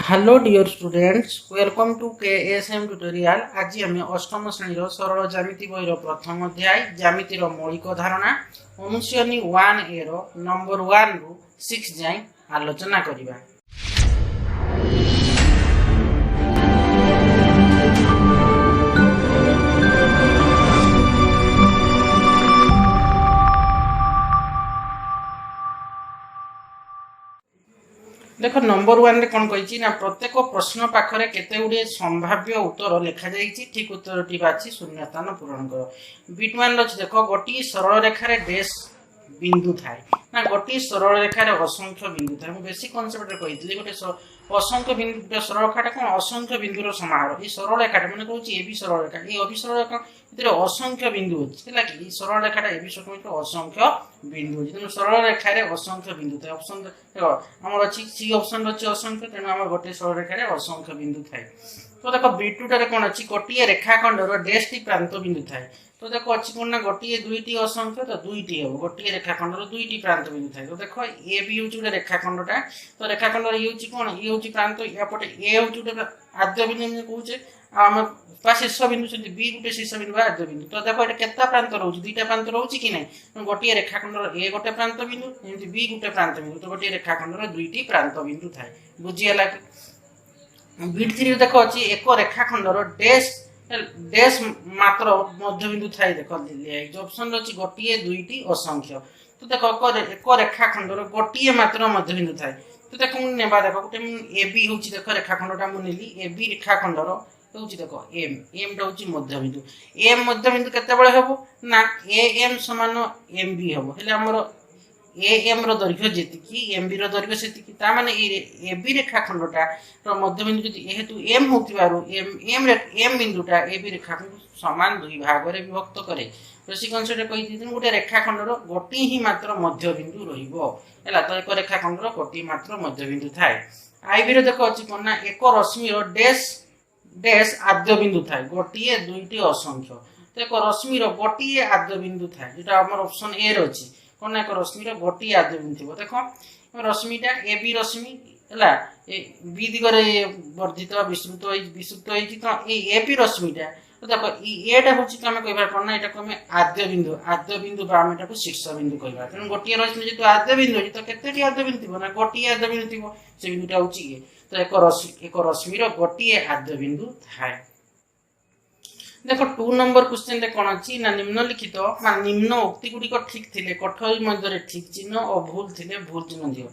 Hello dear students, welcome to KSM tutorial. आज आम अष्टम श्रेणी सरल ज्यामिति बही प्रथम अध्याय ज्यामितिर मौलिक धारणा अनुशीलनी 1A नंबर 1 रु 6 जाए आलोचना करिबा। देख नंबर 1 रे कौन कही ना प्रत्येक प्रश्न पाखरे केते गुडे संभाव्य उत्तर लिखा जाइछि। ठीक उत्तर टी बाछि शून्य स्थान पूरण कर। बिट मान अछि देख गोटी सरल रेखा रे डैश बिंदु थाए ना गोटी सरल रेखा रे असंख्य बिंदु थाए। मु बेसिक कांसेप्ट रे कहितली गोटे असंख्य बिंदु सरल रेखाटा कोन असंख्य बिंदुर समाहार। ई सरल रेखाटा माने कहूछि ए बी सरल रेखा ए अभिसरल रेखा इतरे असंख्य बिंदु अछि हला कि ई सरल रेखाटा ए बी समेत असंख्य बिंदु अछि। तेनु सरल रेखा रे असंख्य बिंदु थाए। ऑप्शन देखो हमर अछि सी ऑप्शन अछि असंख्य। तेनु हमर गोटे सरल रेखा रे असंख्य बिंदु थाए। तो देखो बी2 रे कोन अछि गोटिए रेखाखंडर डैश टी प्रांत बिंदु थाए। तो देखो अच्छी कोन ना गोटिए दुईटी असंख्य तो दुईटी हो गोटिए रेखाखंडर दुईटी प्रांत बिंदु थाए। तो देखो ए बी होची गोटे रेखाखंडटा तो रेखाखंडर ई होची कोन ई होची प्रांत या पटे ए होची गोटे आद्य बिंदु हम कहूचे हम पा शीर्ष बिंदु से बी गोटे शीर्ष बिंदु आद्य बिंदु। तो देखो एटा केता प्रांत रहउची दुईटा प्रांत रहउची कि नै गोटिए रेखाखंडर ए गोटे प्रांत बिंदु एमति बी गोटे प्रांत बिंदु। तो गोटिए रेखाखंडर दुईटी प्रांत बिंदु थाए। बुझियला कि बी3 देखो अछि एक रेखाखंडर डैश डैश मात्र मध्यबिंदु थाई। देखो ऑप्शन अछि गोटिए दुईटी असंख्य। तो देखो एक रेखाखंडर गोटिए मात्र मध्यबिंदु थाई। तो देखो मु नेबा देखो गोटे ए बी होछि देखो रेखाखंडटा मु नेली ए बी रेखाखंडर होछि देखो एम एम होछि मध्यबिंदु। एम मध्यबिंदु केते बळे हेबो ना ए एम समान एम बी हेबो। हेले हमर ए एम रो दैर्घ्य जेतिकी एम बी रो दैर्घ्य सेतिकी ता माने ए बी रेखाखंडटा रो मध्यबिंदु जदि हेतु एम होतिबारु एम बिंदुटा ए बी रेखाखंड समान दुई भाग रे विभक्त करे। बेसिक कन्सेप्ट कहि दिन गोटे रेखाखंडर गोटी ही मात्र मध्यबिंदु रहिबो हैला। तो एक रेखाखंडर गोटी मात्र मध्यबिंदु थाए। आई बी रे देखो अछि कोन ना एक रश्मि रो डैश डैश आद्य बिंदु थाए गोटिए दुईटी असंख्य। तो एक रश्मि रो गोटिए आद्य बिंदु थाए जेटा हमर ऑप्शन ए रो अछि कोन ना एक रश्मि रो गोटिए आद्य बिंदु थिबो। देखो रश्मिटा ए बी रश्मि हैला ए बी दिगरे वर्धित विस्तृत होई तो ए बी रश्मिटा तो देखो एटा होछि तमे कहबा कोन एटा को हमें आद्य बिंदु बा हम एटा को शीर्ष बिंदु कहबा। तन गोटिए रश्मि जेतु आद्य बिंदु अछि तो केतेटी आद्य बिंदु थिबो ना गोटिए आद्य बिंदु थिबो से बिंदुटा होछि ए। तो एक रश्मि रो गोटिए आद्य बिंदु थाए। देखो 2 नंबर क्वेश्चन रे कोन अछि ना निम्नलिखित मान निम्न उक्ति गुडी को ठीक थिले कठोरी मध्य रे ठीक चिन्ह और भूल थिले भूल चिन्ह दियो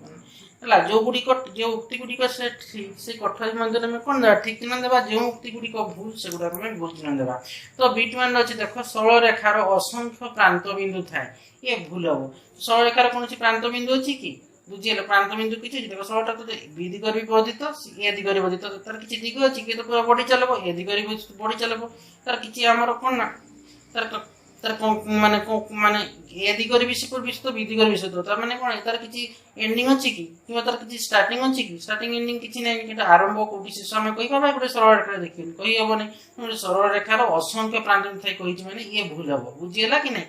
हला। जो गुडी को जो उक्ति गुडी को से ठीक से कठोरी मध्य रे में कोन देबा ठीक चिन्ह देबा जो उक्ति गुडी को भूल से गुडा में भूल चिन्ह देबा। तो बीट मान अछि देखो सरल रेखार असंख्य प्रांत बिंदु थाए ये भूल हो। सरल रेखार कोनसी प्रांत बिंदु अछि कि बुझियले प्रांत बिंदु किछि देखो सरलटा तो बी दिगरे भी वर्धित ए दिगरे वर्धित तार किछि दिग अछि कि तो पूरा बॉडी चलबो ए दिगरे बॉडी चलबो तार किछि हमर कोन ना तार तार माने ए दिगरे भी सिकुर विस्तृत बी दिगरे विस्तृत तार माने कोन तार किछि एंडिंग अछि कि किबा तार किछि स्टार्टिंग अछि कि स्टार्टिंग एंडिंग किछि नै किटा आरंभ कोठी शेष समय कहि पाबा गोटे सरल रेखा देखिन कहि हबो नै। गोटे सरल रेखार असंख्य प्रांत थाई कहिछि माने ये भूल हबो। बुझियला कि नै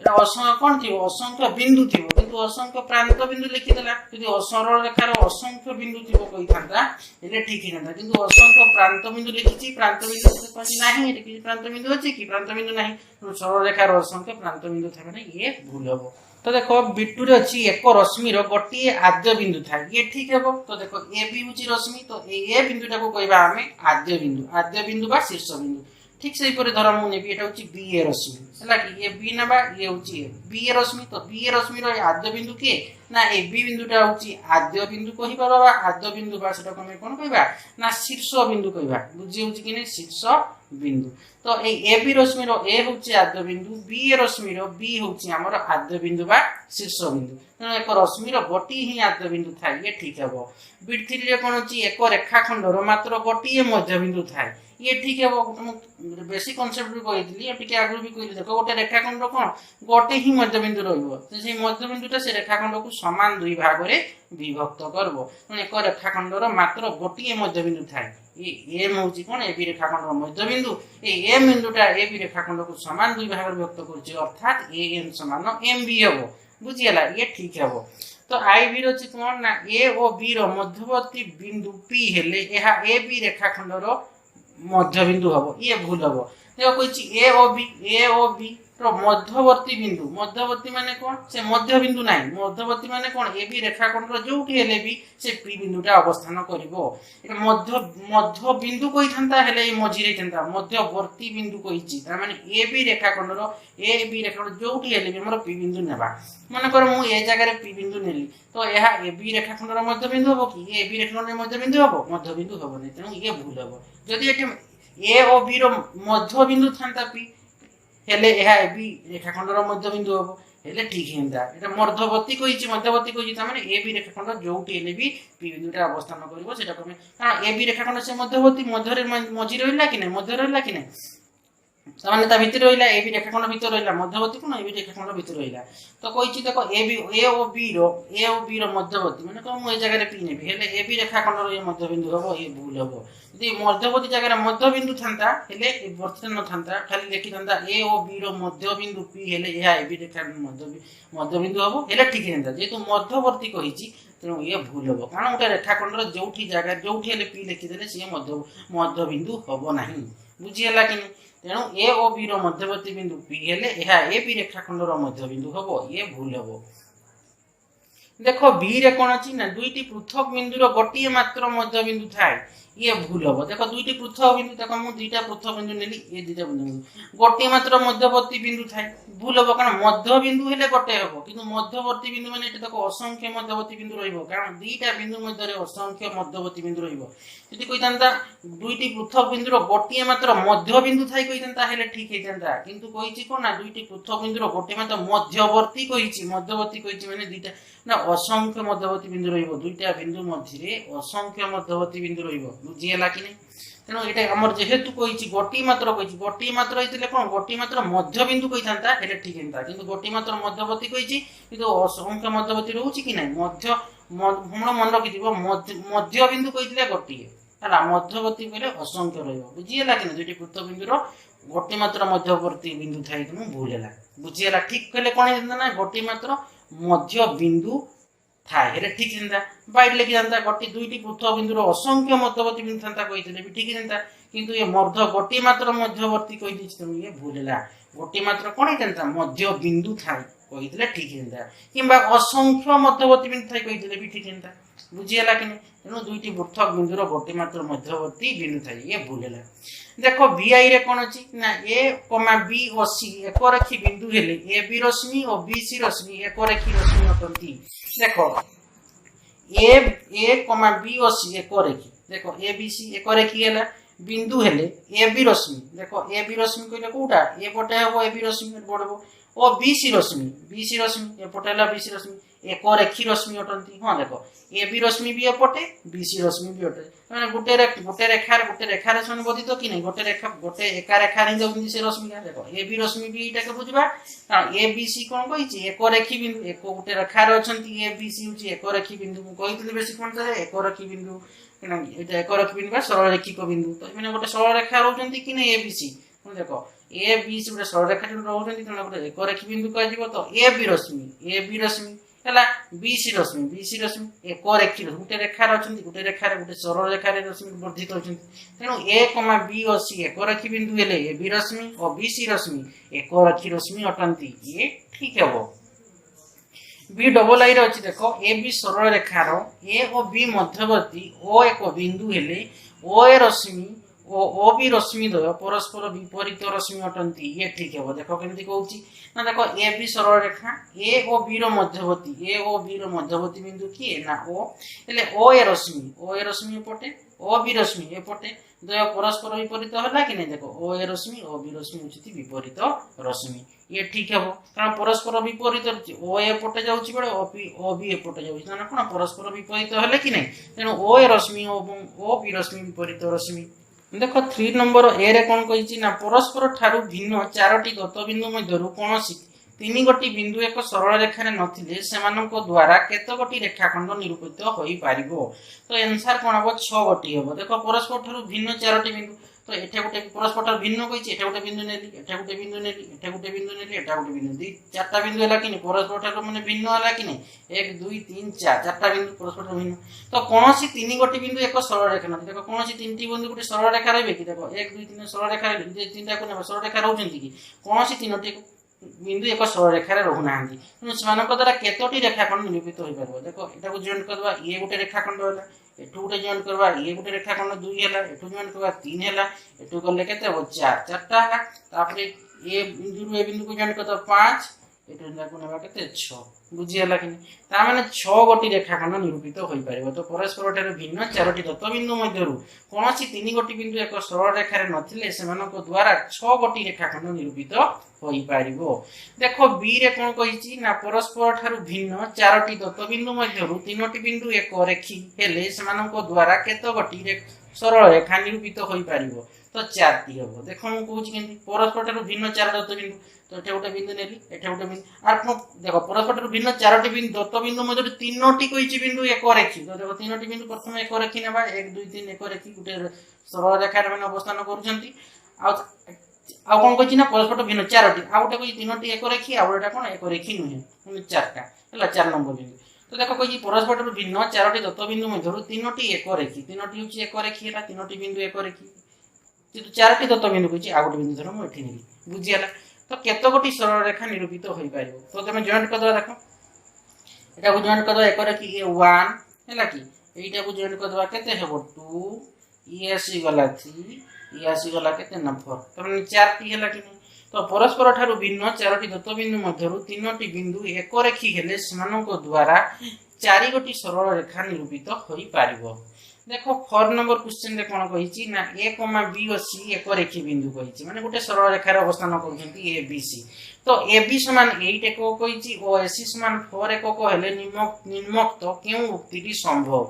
एटा असंख्य कोन थिबो असंख्य बिंदु थिबो किंतु असंख्य प्रांत बिंदु लिखि देला यदि सरल रेखार असंख्य बिंदु थिबो कहि थांता एले ठीक ही नता किंतु असंख्य प्रांत बिंदु लिखिछि प्रांत बिंदु कहि नाही एटा कि प्रांत बिंदु अछि कि प्रांत बिंदु नाही सरल रेखार असंख्य प्रांत बिंदु थाय माने ये भूल हबो। तो देखो बी2 रे अछि एक रश्मि रो गोटिए आद्य बिंदु थाय ये ठीक हेबो। तो देखो ए बी होछि रश्मि तो ए बिंदुटा को कहबा हमें आद्य बिंदु बा शीर्ष बिंदु। ठीक से ऊपर धर मु नेबी एटा होछि बी ए रश्मि हला कि ए बी नबा ये होछि बी ए रश्मि। तो बी ए रश्मि रो आद्य बिंदु के ना ए बी बिंदुटा होछि आद्य बिंदु कहि परबा। आद्य बिंदु बा सेटा कोन कहबा ना शीर्ष बिंदु कहबा। बुझि होछि कि नै शीर्ष बिंदु। तो ए बी रश्मि रो ए होछि आद्य बिंदु बी ए रश्मि रो बी होछि हमर आद्य बिंदु बा शीर्ष बिंदु। तो एक रश्मि रो गोटी ही आद्य बिंदु थाय ये ठीक हेबो। बी3 रे कोन होछि एक रेखाखंडर मात्र गोटी मध्य बिंदु थाय ये ठीक है। बेसिक कांसेप्ट भी कहि दिली टिके आगु भी कहि देखो गोटे रेखाखंड कोन गोटे ही मध्य बिंदु रहइबो तो से मध्य बिंदुटा से रेखाखंड को समान दुई भाग रे विभक्त करबो। माने एक रेखाखंडर मात्र गोटे मध्य बिंदु थाए ये एम होची कोन ए बी रेखाखंडर मध्य बिंदु ए एम बिंदुटा ए बी रेखाखंड को समान दुई भाग रे विभक्त करछि अर्थात ए एम समान एम बी हेबो। बुझियला ये ठीक हेबो। तो आई बी रही कौन ना ए और बी मध्यवर्ती बिंदु पी हेले यह ए बी रेखाखंडर मध्य बिंदु हम ये भूल हम देखो कही ए ओ बी मध्यवर्ती मध्यवर्ती माने कौन से मध्य बिंदु ना मध्यवर्ती माने कौन ए बी रेखाखंडर जो भी से पी बिंदुटा अवस्थान कर मध्य मध्य बिंदु कही था मझे था मध्यवर्ती बिंदु कही ए बी रेखाखंडर जो भी मोर पी बिंदु नेबा मनकर मुझे जगह पी बिंदु नेली तो यह ए बी रेखाखंडर मध्य बिंदु हम कि ए बी रेखाखंड मध्य बिंदु हम मध्य बिंदु हम नहीं तेणु ये भूल हम जदि ए और बी मध्य बिंदु था पी हेले यह ए बी रेखाखंडर मध्य बिंदु हम हेले ठीक है ये मध्यवर्ती कही माने ए बी रेखाखंड जो भी पी बिंदुटा अवस्थान कर कारण ए बी रेखाखंड से मध्यवर्ती मझी रहा कि नहीं मध्य रहा कि नहीं ताने ता भीतर रहिला ए बी रेखाखंड भीतर रहिला मध्यवर्ती कोन ए बी रेखाखंड भीतर रहिला तो कहिछि देखो ए ओ बी रो मध्यवर्ती माने को मु ए जगह रे पी नेबी हेले ए बी रेखाखंड रो ए मध्य बिंदु हबो ये भूल हबो यदि मध्यवर्ती जगह रे मध्य बिंदु थांता हेले ए वर्तन न थांता खाली लिखि थांता ए ओ बी रो मध्य बिंदु पी हेले यह ए बी रेखाखंड मध्य बिंदु हबो हेले ठीक हैंता जेतु मध्यवर्ती कहिछि तेणु ये भूल हम कारण गोटे रेखाखंडर जो जगह जो पी लिखिदे सी मध्य बिंदु हम ना बुझीगला कि तेणु ए और बी मध्यवर्ती बिंदु पी हेले यह ए बी रेखाखंडर मध्य बिंदु हम ये भूल हम देख बी रे कौन अच्छी ना दुईटी पृथक बिंदुर गोटे मात्र मध्य बिंदु थाए ये भूल हम देख दुईटी पृथक बिंदु देख मुझे दुईटा पृथक बिंदु नेली ये दुईटा बिंदु गोटे मात्र मध्यवर्ती बिंदु थाए भूल हम कारण मध्य बिंदु हेले गोटे हम कि मध्यवर्ती बिंदु माने देख असंख्य मध्यवर्ती बिंदु रहिबो कारण दुईटा बिंदु मध्य असंख्य मध्यवर्ती बिंदु रहिबो यदि कहितांता दुईटी पृथक बिंदुर गोटे मात्र मध्य बिंदु थाई कहितांता हेले ठीक हेतांता किंतु कहिछि कोन ना दुईटी पृथक बिंदुर गोटे मात्र मध्यवर्ती कहिछि मध्यवर्ती कहिछि माने दुईटा ना असंख्य मध्यवर्ती बिंदु रहिबो दुईटा बिंदु मध्य असंख्य मध्यवर्ती बिंदु रहिबो बुझीगला कि नहीं तेणु ये आमर जेहेतु कही गोटी मात्र होते कौन गोटी मात्र मध्य बिंदु कही था ठीक है कि गोटी मात्र मध्यवर्ती कही असंख्य मध्यवर्ती रोचे कि नहीं मध्य मन रखी मध्य बिंदु कही गोटे है मध्यवर्ती कहले असंख्य रुझीगला कि दुईटी पृथक बिंदुर गोटे मात्र मध्यवर्ती बिंदु थाई भूल है बुझीगला ठीक कहले कौन ना गोटे मात्र मध्य बिंदु थाए हेले ठीक था बैठ लिखि था गोटे दुईटी पृथक बिंदुर असंख्य मध्यवर्ती बिंदु था कही भी ठीक था किंतु ये मध्य गोटे मात्र मध्यवर्ती कही तेणु ये भूल है गोटे मात्र कौन होता मध्य बिंदु थाए कही ठीक था कि असंख्य मध्यवर्ती बिंदु थाई कही भी ठीक था बुझीगला कि तेणु दुईटी पृथक बिंदुर गोटे मात्र मध्यवर्ती बिंदु थाए ये भूल है देख बी आई रे कौन अच्छी ना ए कमा बी और सी एक रेखी बिंदु हेले ए बी रश्मि और बी सी रश्मि एक रेखी रश्मि अटंती देख ए कमा बी और सी एक रेखी देख ए बी सी एक रेखी है बिंदु हेले ए बी रश्मि देख ए बी रश्मि कहले कोटा ए पटे हम ए बी रश्मि पड़ो और बी सी रश्मि एपटे है बी सी रश्मि एक रेखी रश्मि अटंती हाँ देख ए बी रश्मि भी एपटे बी सी रश्मि भी अटे मैंने गोटे रेखार बदित कि नहीं गोटे एका रेखार ही जाऊँ से रश्मि देख ए बी रश्मि भी ये बुझा कारण ए बी सी कौन कही एक रेखी बिंदु एक गोटे रेखार अच्छा ए बी सी हूँ एक रेखी बिंदु मुझे बेस कौन एक रेखी बिंदु एक रेखी बिंदु सरल रेखिक बिंदु तो मैंने गोटे सरल रेखा रोचे कि नहीं ए बी सी देख ए बी सी गोटे सरल रेखा रोचे गोटे एक रेखी बिंदु कह तो ए बी रश्मि है बी सी रश्मि एक रेखी गोटे रेखार अच्छा गोटे रेखार गोटे सरल रेखार रश्मि वर्धित होती तेणु ए कमा बी और सी एक रेखी बिंदु हेले ए बी रश्मि और बी सी रश्मि एक रेखी रश्मि अटंती ये ठीक है बी डबल आई रही देख ए बी सरल रेखार ए और बी मध्यवर्ती ओ एक बिंदु हेले ओ ए रश्मि ओ बी रश्मि द्वय परस्पर विपरीत रश्मि अटंती ये ठीक है देख केमती कहूँ ना देख ए बी सरल रेखा ए और बी मध्यवर्ती बिंदु किए ना ओ हेले ओ ए रश्मि एपटे ओ बी रश्मि एपटे द्वय परस्पर विपरीत है कि नहीं देख ओ ए रश्मि ओ बी रश्मि होती विपरीत रश्मि ये ठीक है कारण परस्पर विपरीत ओ एपटे जाऊँगी बेले ओ बी एपटे जाऊँगी कौन परस्पर विपरीत है कि नहीं तेणु ओ ए रश्मि ओ बी रश्मि विपरीत रश्मि देख 3 नंबर ए रे कौन कही ना परस्पर ठारू भिन्न 4टी दत्त बिंदु मध्य कौन 3 गोटी बिंदु एक सरल रेखार नथिले सेमानक द्वारा केतगोटी रेखाखंड निरूपित हो पारिबो तो आंसर कौन हम 6 गोटी हम देख परस्पर ठारू भिन्न 4टी बिंदु तो एठे गोटे परस्पर भिन्न कही एठे गोटे बिंदु नेली एठे गोटे बिंदु नेली एठे गोटे बिंदु नेली एठा गोटे बिंदु दी चारटा बिंदु हैला कि परस्पर माने भिन्न हैला कि 1 2 3 4 चारटा बिंदु परस्पर भिन्न तो कोनोसी तीन गोटी बिंदु एक सरल रेखा न देखो कोनोसी तीनटी बिंदु गोटे सरल रेखा रहबे कि देखो 1 2 3 सरल रेखा रहबे तीनटा को ने सरल रेखा रहउचंती कि कोनोसी तीनटी बिंदु एक सरल रेखा रे रहु नांदी तेणु सेमानक द्वारा केतोटी रेखाखंड निरूपित होई परबो देखो एटा को जॉइंट करबा ये गोटे रेखाखंड होला एठू गोटे जॉइंट करबा ये गोटे रेखाखंड 2 हैला एठू जॉइंट करबा 3 हैला एठू करले केते हो 4 चारटा हैला तापरे ए बिंदु रे बिंदु को जॉइंट करतो 5 एठू को नेबा केते 6 बुझी हैला कि ता माने 6 गोटी रेखाखंड निरूपित होई परबो तो परस्पर ठारे भिन्न चारोटी दत्त बिंदु मध्यरु कोनोसी तीन गोटी बिंदु एक सरल रेखा रे नथिले सेमानक द्वारा 6 गोटी रेखाखंड निरूपित होई पारिबो देखो बी रे कोन कहिची ना परस्पर ठारु भिन्न चारोटी दत्त बिंदु मध्यरु तीनोटी बिंदु एक रेखी हेले सेमानक द्वारा केतो गोटी रे सरल रेखा निरूपित होई पारिबो तो 4 टी हबो देखो हम कहूची केंती परस्पर ठारु भिन्न चार दत्त बिंदु तो एठे गोटे बिंदु नेली एठे गोटे बिंदु आर देखो परस्पर ठारु भिन्न चारोटी बिंदु दत्त बिंदु मध्यरु तीनोटी कहिची बिंदु एक रेखी तो देखो तीनोटी बिंदु प्रथम एक रेखी नेबा 1 2 3 एक रेखी गुटे सरल रेखा रे अवस्थान करूछंती आ कोन कहिची ना परस्पर भिन्न चारोटी आ गोटे कहि तीनोटी एक रेखी आ गोटेटा कोन एक रेखी नुहे माने चारटा हला 4 नंबर बिंदु तो देखो कहि परस्पर भिन्न चारोटी दत्त बिंदु मध्यरु तीनोटी एक रेखी तीनोटी होची एक रेखी हला तीनोटी बिंदु एक रेखी किंतु चारोटी दत्त बिंदु कहिची आ गोटे बिंदु धर मु एठी नेली बुझी हला तो केतो गोटी सरल रेखा निरूपित होई पारिबो तो तमे जॉइंट कर दो देखो एटा को जॉइंट कर दो एक रेखी ए 1 हला कि एटा को जॉइंट कर दो केते हेबो 2 ई आसी गला 3 ई आसी गला केते ना 4 तमे 4 टी हला कि तो परस्पर ठारु भिन्न चारोटी दत्त बिंदु मध्यरु तीनोटी बिंदु एक रेखी हेले सेमानक द्वारा चारि गोटी सरल रेखा निरूपित होई पारिबो देखो 4 नंबर क्वेश्चन रे कोन कहिची ना a, b और c एक रेखी बिंदु कहिची माने गोटे सरल रेखा रे अवस्थान करजंती a b c तो ab समान 8 एकक कहिची और ac समान 4 एकक हेले निम्नोक्त केउ उक्तिटी संभव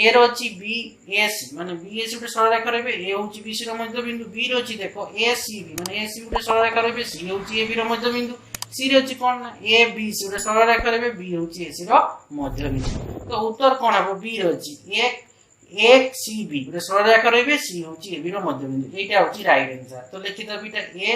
a रो अछि b ac माने b ac गोटे सरल रेखा रहबे a होची b c रो मध्य बिंदु b रो अछि देखो a c b माने a c गोटे सरल रेखा रहबे c होची a b रो मध्य बिंदु c रो अछि कोन ना a b c गोटे सरल रेखा रहबे b होची a c रो मध्य बिंदु तो उत्तर कोन हबो b रो अछि एक सी बी गोटे सरल रेखा रहबे सी होची ए बी रो मध्य बिंदु एटा होची राइट आंसर तो लिखि the beta A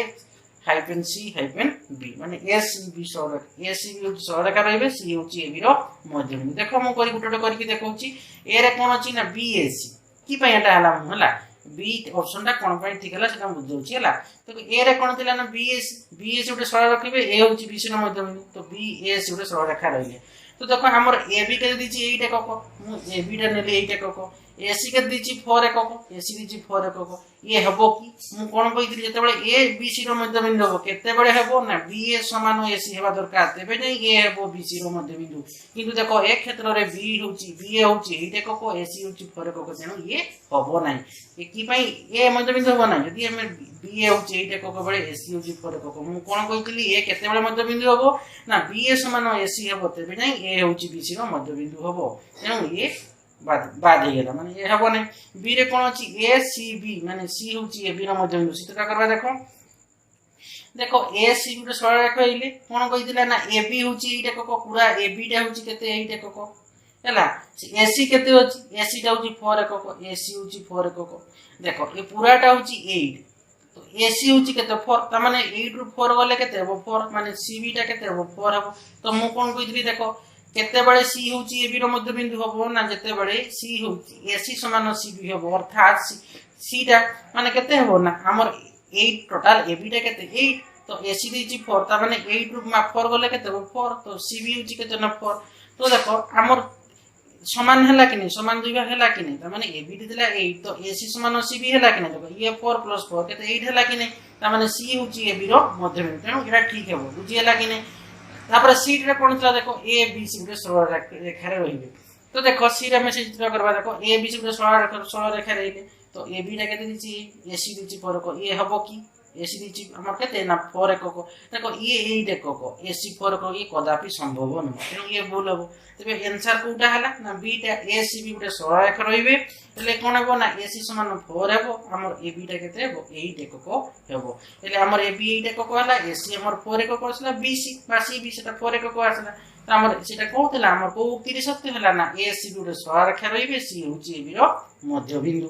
hyphen C hyphen B माने ए सी बी सरल ए सी बी होची सरल रेखा रहबे सी होची ए बी रो मध्य बिंदु देखो मु करी गुटे करके देखौची ए रे कोन अछि ना बी ए सी की पय एटा हला हला बी ऑप्शन टा कोन पय ठीक हला सेटा बुझौची हला तो ए रे कोन थिला ना बी ए सी गोटे सरल रखिबे ए होची बी सी रो मध्य बिंदु तो बी ए सी गोटे सरल रेखा रहले तो देखो हमर ए बी के दिछि 8 एकक मु ए बी टा नेले 8 एकक एसी के दिछि 4 एकक एसी दिछि 4 एकक ये हबो कि मु कोन कहितली जते बेले ए बी सी रो मध्य बिंदु हबो केते बेले हबो ना बी ए समान एसी हेबा दरकार तेबे नै ए हबो बी सी रो मध्य बिंदु किंतु देखो एक क्षेत्र रे बी होची बी ए होची 8 एकक एसी होची 4 एकक तेनु ये हबो नै ए की पई ए मध्य बिंदु हबो नै यदि हम बी ए होची 8 एकक बेले एसी होची 4 एकक मु कोन कहितली ए केते बेले मध्य बिंदु हबो ना बी ए समान एसी हबो तेबे नै ए होची बी सी रो मध्य बिंदु हबो तेनु ये बाद हे गेला माने ए हबो नै बी रे कोन अछि ए सी बी माने सी होची ए बी रो मध्य बिंदु सितका करबा देखो देखो ए सी गुटे सरल रेखा इले कोन कहिदिला ना ए बी होची 8 एकक पूरा ए बी टा होची केते 8 एकक हैला ए सी केते होची ए सी टा होची 4 एकक ए सी होची 4 एकक देखो ए पूरा टा होची 8 तो ए सी होची केते 4 त माने 8 रु 4 गले केते हबो 4 माने सी बी टा केते हबो 4 हबो तो मु कोन कहिदिली देखो केते बळे सी होची ए बी रो मध्य बिंदु हबो ना जते बळे सी होची ए सी समान सी बी हबो अर्थात सी टा माने केते हबो ना हमर 8 टोटल ए बी टा केते 8 तो ए सी दिछि 4 त माने 8 रु 4 गले केते हबो 4 तो सी बी होची केते ना 4 तो देखो हमर समान हला कि नै समान दुइबा हला कि नै त माने ए बी दिला 8 तो ए सी समान सी बी हला कि नै देखो ये 4 + 4 केते 8 हला कि नै त माने सी होची ए बी रो मध्य बिंदु तेनु एटा ठीक हबो बुझी हला कि नै तापर सी रे कोन चला देखो ए बी सी के सरल रेखा रे रहिबे तो देखो सी रे मैसेज चित्र करबा देखो ए बी सी के सरल रेखा रहिबे तो ए बी टा केते दिछि ए सी दिछि 4 को ए हबो कि ए सी दिछि हमर केते ना 4 एकक देखो ये 8 एकक ए सी 4 को ये कदापि संभव न तेनु ये भूल हबो तबे आंसर कोटा हला ना बी टा ए सी बी गुटे सरल रेखा रहिबे एले कोन हबो ना ए सी समान 4 हबो हमर ए बी टा केते हबो 8 एकक हबो एले हमर ए बी 8 एकक हला ए सी हमर 4 एकक असला बी सी बा सी बी सेटा 4 एकक असला त हमर सेटा कोथला हमर को उक्ति रे सत्य हला ना ए सी गुटे सरल रेखा रहिबे सी होची ए बी रो मध्य बिंदु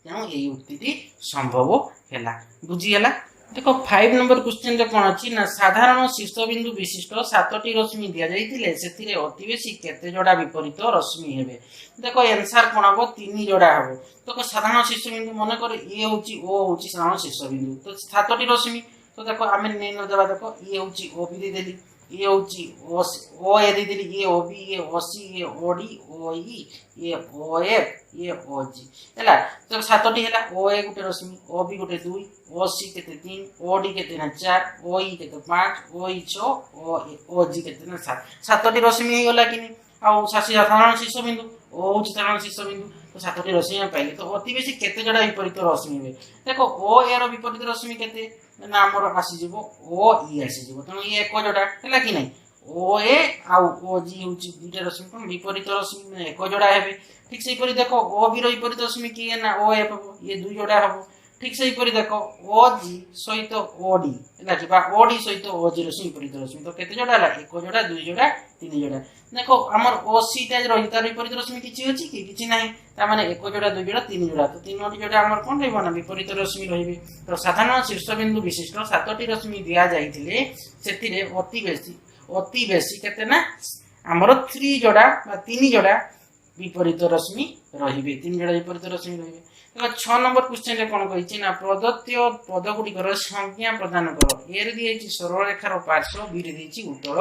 तेणु यही उक्ति संभव है। बुझीगला। देखो 5 नंबर क्वेश्चन रे कोन अछि ना साधारण शीर्षबिंदु विशिष्ट 7टी रश्मि दिया जाइतिले सेतिरे अति बेसी केते जोड़ा विपरीत रश्मि हेबे। देखो आंसर कोन हबो 3 जोड़ा हबो। देखो साधारण शीर्षबिंदु मन कर ए होची ओ होची साधारण शीर्षबिंदु तो 7टी रश्मि तो देखो आमे नै न देबा देखो ए होची ओ बी दे देली ये होची ओ ए दे देली ये ओ बी ये ओ सी ये ओ डी ओ ई ये ओ एफ ये ओ जी हैला। तो 7टी हैला ओ ए गुटे रश्मि ओ बी गुटे 2 ओ सी केते 3 ओ डी केते ना 4 ओ ई केते 5 ओ ई 6 ओ जी केते ना 7 7टी रश्मि हे होला कि नै आ साधारण शीर्षबिंदु ओ होची साधारण शीर्षबिंदु तो 7टी रश्मि पाइले तो अति बेसी केते जडा विपरीत रश्मि हे। देखो ओ ए रो विपरीत रश्मि केते ना हमर आसी जिवो ओ ई आसी जिवो तनो ये एक जोड़ा हैला कि नै ओ ए आ ओ जी होची दुटा रश्मि कोन विपरीत रश्मि एक जोड़ा हेबे। ठीक से परि देखो ओ बी रो विपरीत रश्मि की है ना ओ एफ ये 2 जोड़ा हबो। ठीक से परि देखो ओ जी सहित ओ डी हैला कि बा ओ डी सहित ओ जी रश्मि विपरीत रश्मि तो केते जोड़ा हला एक जोड़ा 2 जोड़ा 3 जोड़ा। देखो हमर ओ सी ता रही तार विपरीत रश्मि किछि अछि कि किछि नाही ता माने एक जोड़ा 2 जोड़ा 3 जोड़ा तो 3 जोड़ा हमर कोन रहबो ना विपरीत रश्मि रहिबे। तो साधारण शीर्षबिंदु विशिष्ट 7टी रश्मि दिया जाइतिले सेतिरे अति बेसी केते ना हमर 3 जोड़ा बा 3 जोड़ा विपरीत रश्मि रहिबे 3 जोड़ा विपरीत रश्मि रहिबे। देखो 6 नंबर क्वेश्चन रे कोन कहिछि ना प्रदत्त पद गुडी कर संज्ञा प्रदान करो ए रे दिएछि सरल रेखार पार्श्व बी रे दिएछि उत्तल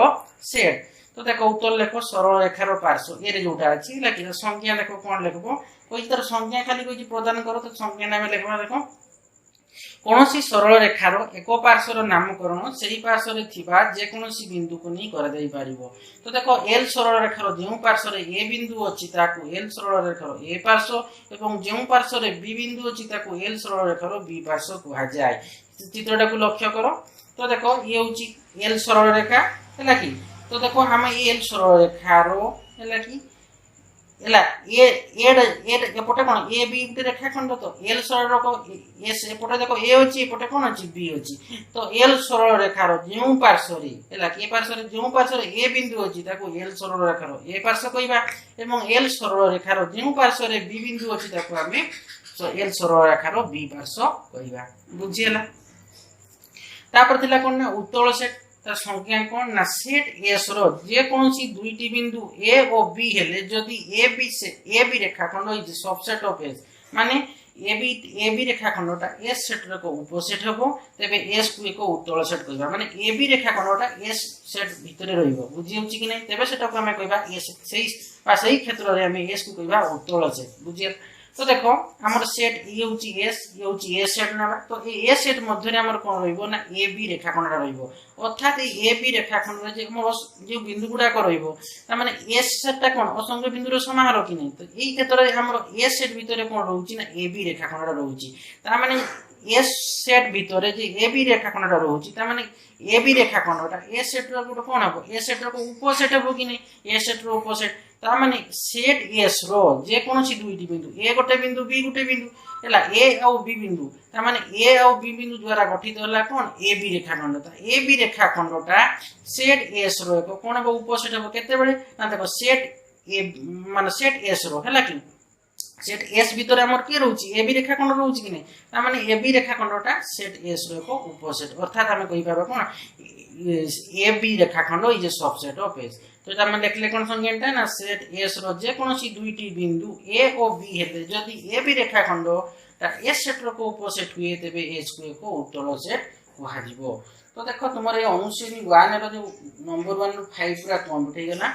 सेट। तो देखो उत्तल लेखो सरल रेखार पार्श्व ए रे जोटा अछि लेखि संज्ञा देखो कोन लेखबो कोइ तर संज्ञा खाली कोइ प्रदान करो तो संज्ञा नाम लेखबो। देखो कोनोसी सरल रेखार एक पार्श्वर नामकरण सेही पार्श्व रे थिबा जे कोनोसी बिंदु को नै कर देई पारिबो। तो देखो एल सरल रेखार जेउ पार्श्व रे ए बिंदु अछि ताकू एल सरल रेखार ए पार्श्व एवं जेउ पार्श्व रे बी बिंदु अछि ताकू एल सरल रेखार बी पार्श्व कहा जाय। चित्रटा को लक्ष्य करो तो देखो ये होची एल सरल रेखा हैला कि तो देखो हम एल सरल रेखार हैला कि एला ए एपटे कोन ए बी गुटे रेखाखंड तो एल सरल को एस एपटे देखो ए होची एपटे कोन अछि बी होची तो एल सरल रेखार जेउ पार्श्व रे एला के पार्श्व रे जेउ पार्श्व रे ए बिंदु होची ताको एल सरल रेखार ए पार्श्व कहिबा एवं एल सरल रेखार जेउ पार्श्व रे बी बिंदु होची ताको हमें एल सरल रेखार बी पार्श्व कहिबा। बुझियला। तापर थिला कोन ना उत्तल सेट तर संज्ञा कोन ना सेट एस रो जे कोनसी दुईटी बिंदु ए और बी हेले जदी ए बी रेखाखंड इज सबसेट ऑफ एस माने ए बी रेखाखंडटा एस सेट रो को उपसेट हेबो तबे एस को एक उत्तल सेट कहबा माने ए बी रेखाखंडटा एस सेट भीतर रहइबो। बुझि होछि कि नै तबे सेटा को हम कहबा एस सही क्षेत्र रे हम एस को कहबा उत्तल सेट। बुझिया। तो देखो हमर सेट ए होची ए सेट ना तो ए सेट मध्य रे हमर कोन रहइबो ना ए बी रेखाखंड रहइबो अर्थात ए बी रेखाखंड रे जे हमर जे बिंदु गुडा को रहइबो त माने एस सेटटा कोन असंख्य बिंदु रो समाहार कि नै तो एई क्षेत्र रे हमर ए सेट भीतर कोन रहउची ना ए बी रेखाखंड रहउची त माने एस सेट भीतर जे ए बी रेखाखंड रहउची त माने ए बी रेखाखंडटा ए सेट रो गुड कोन हबो ए सेट रो उपसेट हबो कि नै ए सेट रो उपसेट त माने सेट एस रो जे कोनोसी दुईटी बिंदु ए गोटे बिंदु बी गोटे बिंदु हैला ए और बी बिंदु त माने ए और बी बिंदु द्वारा गठित होला कोन ए बी रेखाखंड त ए बी रेखाखंडटा सेट एस रो को कोन हबो उपसेट हबो केते बेले ना देखो सेट ए माने सेट एस रो हैला कि सेट एस भीतर हमर के रहउची ए बी रेखाखंड रहउची कि नै त माने ए बी रेखाखंडटा सेट एस रो को उपसेट अर्थात हम कहि पाबो कोन ए बी रेखाखंड is a subset of S. तो এটা আমরা লিখলে কোন সংজ্ঞাটা না সেট এস র যে কোনসি দুইটি বিন্দু এ ও বি হেলে যদি এ বি রেখাখণ্ড তা এস সেট র কো উপসেট हुए তবে এস কো এক উত্তল সেট কুহা যিবো। তো দেখো তোমার এই অনুশ্রেণী 1 র যে নম্বর 1 ରୁ 5 পুরা কমপ্লিট হৈ গলা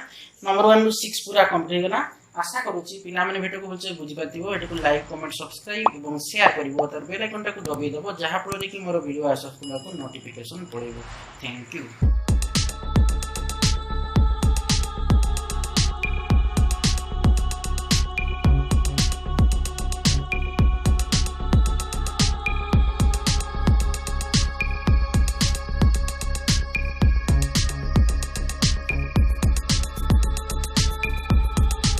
নম্বর 1 ରୁ 6 পুরা কমপ্লিট হৈ গলা আশা କରୁଛି ପିଲାମାନେ ଭିଡ଼ିଓକୁ ଭଲସେ ବୁଝିପାରିଥିବ ଏଟାକୁ ଲାଇକ୍ କମେଣ୍ଟ ସବସ୍କ୍ରାଇବ ଏବଂ ସେୟାର କରିବ ତାର ବେଲ ଆଇକନଟାକୁ ଦବାଇ ଦେବ ଯାହା ଫଳରେ କି ମୋର ଭିଡ଼ିଓ ଆସୁ ତୁମକୁ ନୋଟିଫିକେସନ ପଳେଇବ। Thank you.